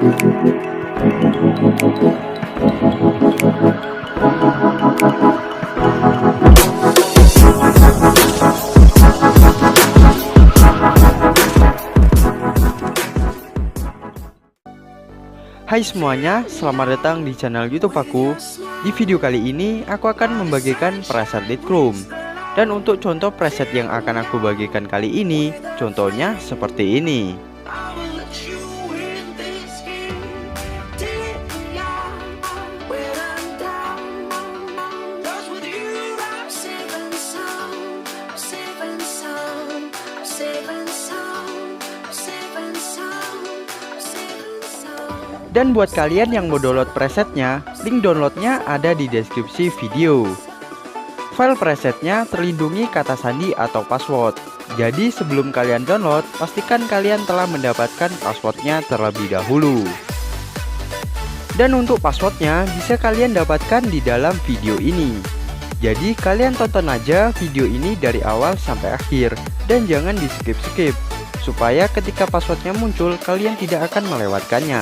Hai semuanya, selamat datang di channel YouTube aku. Di video kali ini aku akan membagikan preset Lightroom. Dan untuk contoh preset yang akan aku bagikan kali ini, contohnya seperti ini. Dan buat kalian yang mau download presetnya, link downloadnya ada di deskripsi video. File presetnya terlindungi kata sandi atau password. Jadi sebelum kalian download, pastikan kalian telah mendapatkan passwordnya terlebih dahulu. Dan untuk passwordnya bisa kalian dapatkan di dalam video ini. Jadi kalian tonton aja video ini dari awal sampai akhir, dan jangan di skip-skip, supaya ketika passwordnya muncul kalian tidak akan melewatkannya.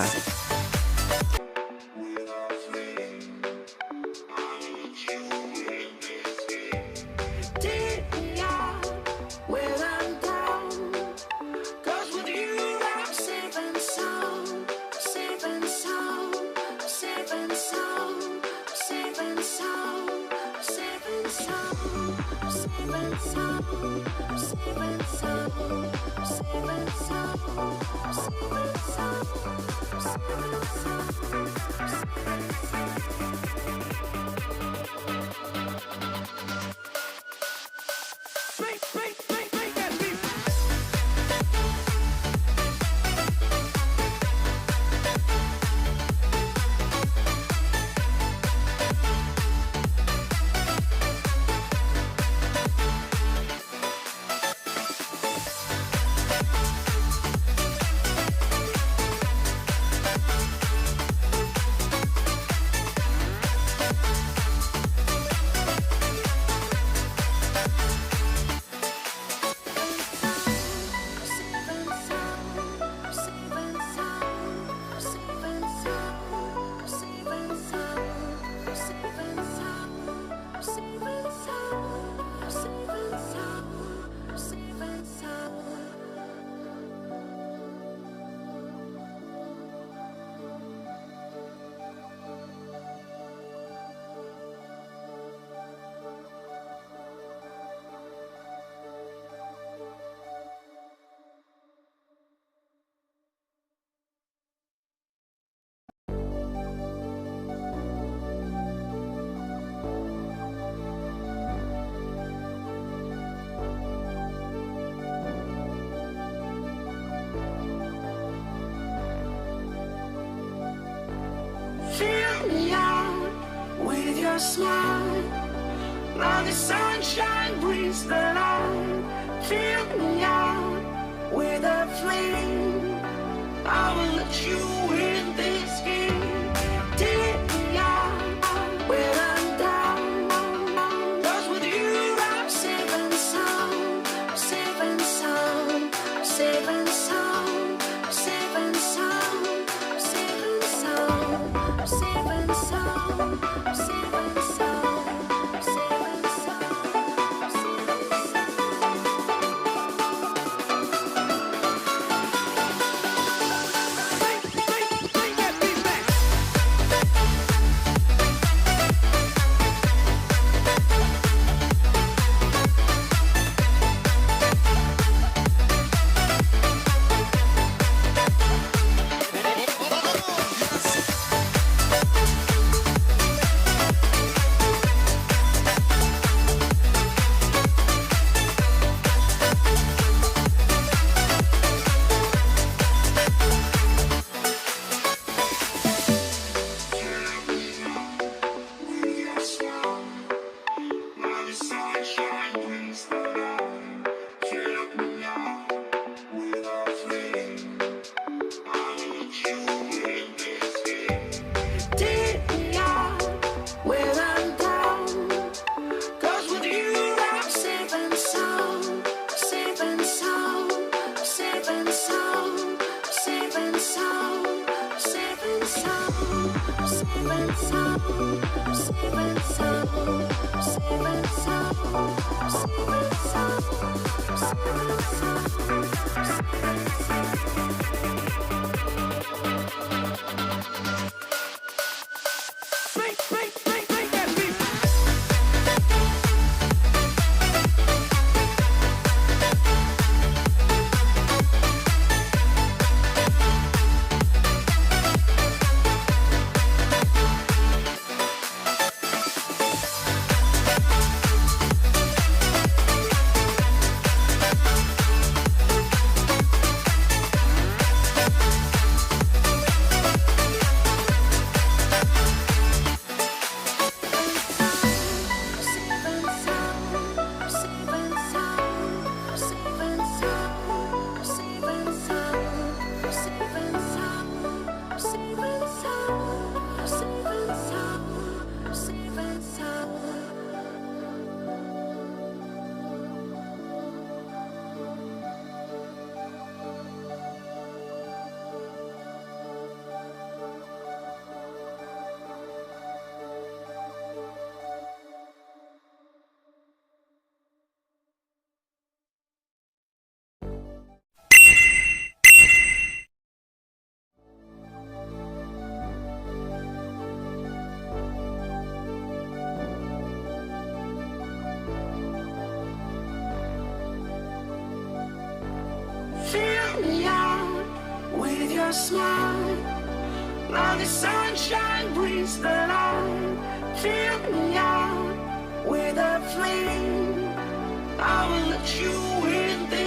Smile, now the sunshine brings the light. Fill me out with a flame. I will let you in this game. Take me out when I'm down. 'Cause with you I'm safe and sound. Safe and sound. Safe and sound. Safe and sound. Safe and sound. Safe and sound. Fill me out with your smile. Now the sunshine brings the light. Fill me out with a flame. I will let you in this.